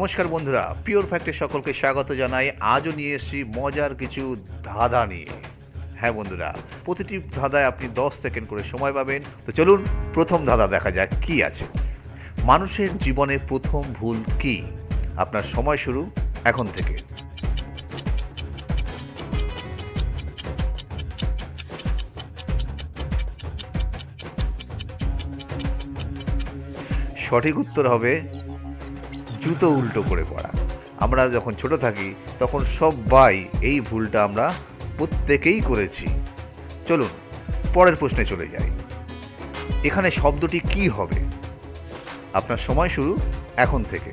নমস্কার বন্ধুরা, পিওর ফ্যাক্টে সকলকে স্বাগত জানাই। আজও নিয়ে এসেছি মজার কিছু ধাঁধা নিয়ে। হ্যাঁ বন্ধুরা, প্রতিটি ধাঁধায় আপনি 10 সেকেন্ড করে সময় পাবেন। তো চলুন প্রথম ধাঁধা দেখা যাক কি আছে। মানুষের জীবনে প্রথম ভুল কি? আপনার সময় শুরু এখন থেকে। সঠিক উত্তর হবে জুতো উল্টো করে পড়া। আমরা যখন ছোট থাকি তখন সবাই এই ভুলটা আমরা প্রত্যেকেই করেছি। চলুন পরের প্রশ্নে চলে যাই। এখানে শব্দটি কি হবে? আপনার সময় শুরু এখন থেকে।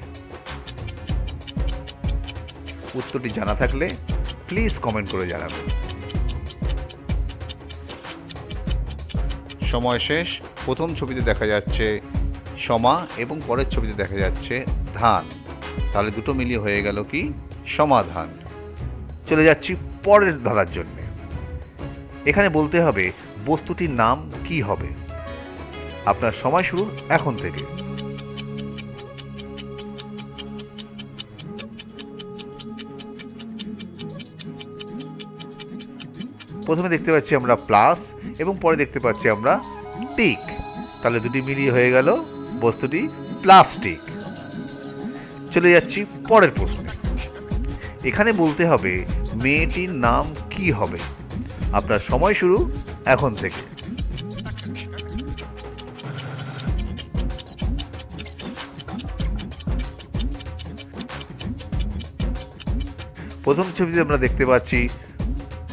উত্তরটি জানা থাকলে প্লিজ কমেন্ট করে জানাবেন। সময় শেষ। প্রথম ছবিতে দেখা যাচ্ছে সমা এবং পরের ছবিতে দেখা যাচ্ছে ধান, তাহলে দুটো মিলিয়ে হয়ে গেল কি সমাধান। চলে যাচ্ছি পরের ধারার জন্য। এখানে বলতে হবে বস্তুটির নাম কি হবে। আপনার সময় শুরু এখন থেকে। প্রথমে দেখতে পাচ্ছি আমরা প্লাস এবং পরে দেখতে পাচ্ছি আমরা টিক, তাহলে দুটি মিলিয়ে হয়ে গেল বস্তুটি প্লাস্টিক। চলে যাচ্ছি পরের প্রশ্নে। এখানে বলতে হবে মেয়েটির নাম কি হবে। আপনার সময় শুরু এখন থেকে। প্রথম ছবিতে আমরা দেখতে পাচ্ছি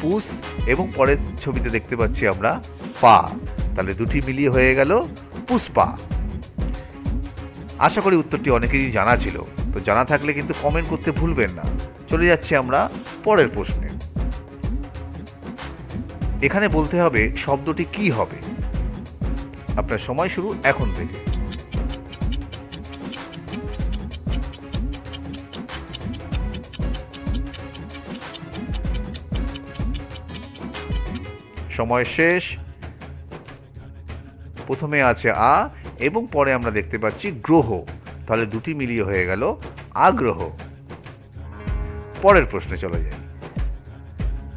পুস এবং পরের ছবিতে দেখতে পাচ্ছি আমরা পা, তাহলে দুটি মিলিয়ে হয়ে গেল পুষ্পা। আশা করি উত্তরটি অনেকেরই জানা ছিল, তো জানা থাকলে কিন্তু কমেন্ট করতে ভুলবেন না। চলে যাচ্ছি আমরা পরের প্রশ্নে। এখানে বলতে হবে শব্দটি কি হবে। আপনার সময় শুরু এখন থেকে। সময় শেষ। প্রথমে আছে আ এবং পরে আমরা দেখতে পাচ্ছি গ্রহ, তাহলে দুটি মিলিয়ে হয়ে গেল আগ্রহ। পরের প্রশ্নে চলে যাই।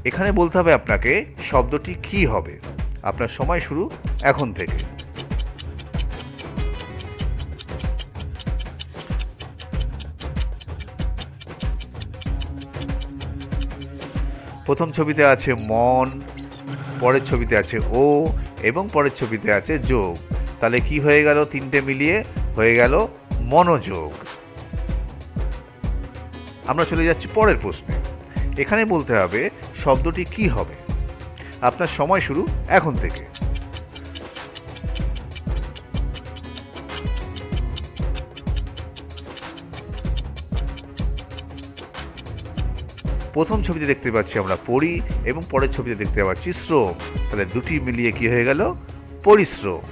এখানে বলতে হবে আপনাকে শব্দটি কি হবে। আপনার সময় শুরু এখন থেকে। প্রথম ছবিতে আছে মন, পরের ছবিতে আছে ও এবং পরের ছবিতে আছে যোগ, তাহলে কি হয়ে গেল তিনটে মিলিয়ে হয়ে গেল মনোযোগ। আমরা চলে যাচ্ছি পরের প্রশ্নে। এখানে বলতে হবে শব্দটি কি হবে। আপনার সময় শুরু এখন থেকে। প্রথম ছবিতে দেখতে পাচ্ছি আমরা পরি এবং পরের ছবিতে দেখতে পাচ্ছি শ্রম, তাহলে দুটি মিলিয়ে কি হয়ে গেল পরিশ্রম।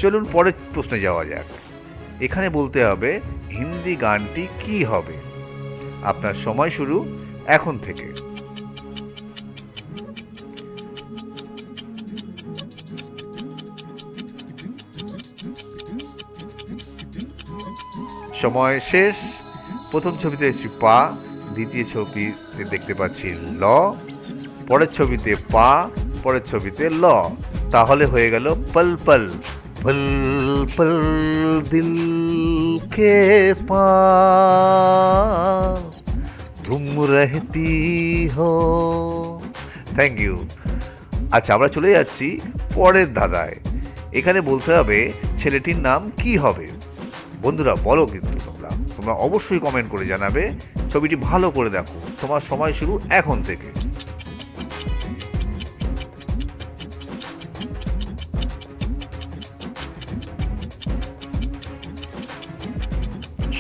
চলুন পরের প্রশ্নে যাওয়া যাক। এখানে বলতে হবে হিন্দি গানটি কি হবে। আপনার সময় শুরু এখন থেকে। সময় শেষ। প্রথম ছবিতে দেখছি পা, দ্বিতীয় ছবিতে দেখতে পাচ্ছি ল, পরের ছবিতে পা, পরের ছবিতে ল, তাহলে হয়ে গেল পল পল। পল পল দিল কে পাস তুম রহতি হো। Thank you. আচ্ছা, আমরা চলে যাচ্ছি পরের ধাঁধায়। এখানে বলতে হবে ছেলেটির নাম কি হবে। বন্ধুরা বলো, কিন্তু তোমরা অবশ্যই কমেন্ট করে জানাবে। ছবিটি ভালো করে দেখো। তোমার সময় শুরু এখন থেকে।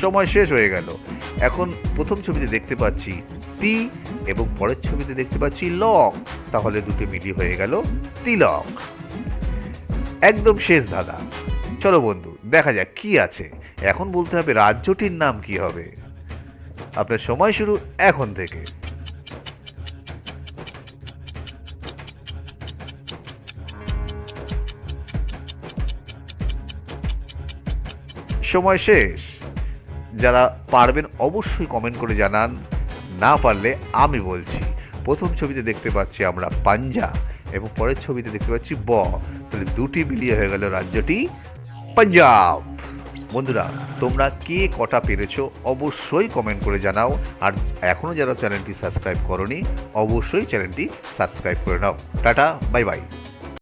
সময় শেষ হয়ে গেল। এখন প্রথম ছবিতে দেখতে পাচ্ছি তি এবং পরের ছবিতে দেখতে পাচ্ছি লক, তাহলে দুটো মিলিয়ে হয়ে গেল তিলক। একদম শেষ ধাঁধা। চলো বন্ধু দেখা যাক কি আছে। এখন বলতে হবে রাজ্যটির নাম কি হবে। আপনার সময় শুরু এখন থেকে। সময় শেষ। যারা পারবেন অবশ্যই কমেন্ট করে জানান, না পারলে আমি বলছি। প্রথম ছবিতে দেখতে পাচ্ছি আমরা পাঞ্জা এবং পরের ছবিতে দেখতে পাচ্ছি ব, তাহলে দুটি মিলিয়ে হয়ে গেল রাজ্যটি পাঞ্জাব। বন্ধুরা, তোমরা কে কটা পেরেছো অবশ্যই কমেন্ট করে জানাও। আর এখনও যারা চ্যানেলটি সাবস্ক্রাইব করনি অবশ্যই চ্যানেলটি সাবস্ক্রাইব করে নাও। Tata, bye bye.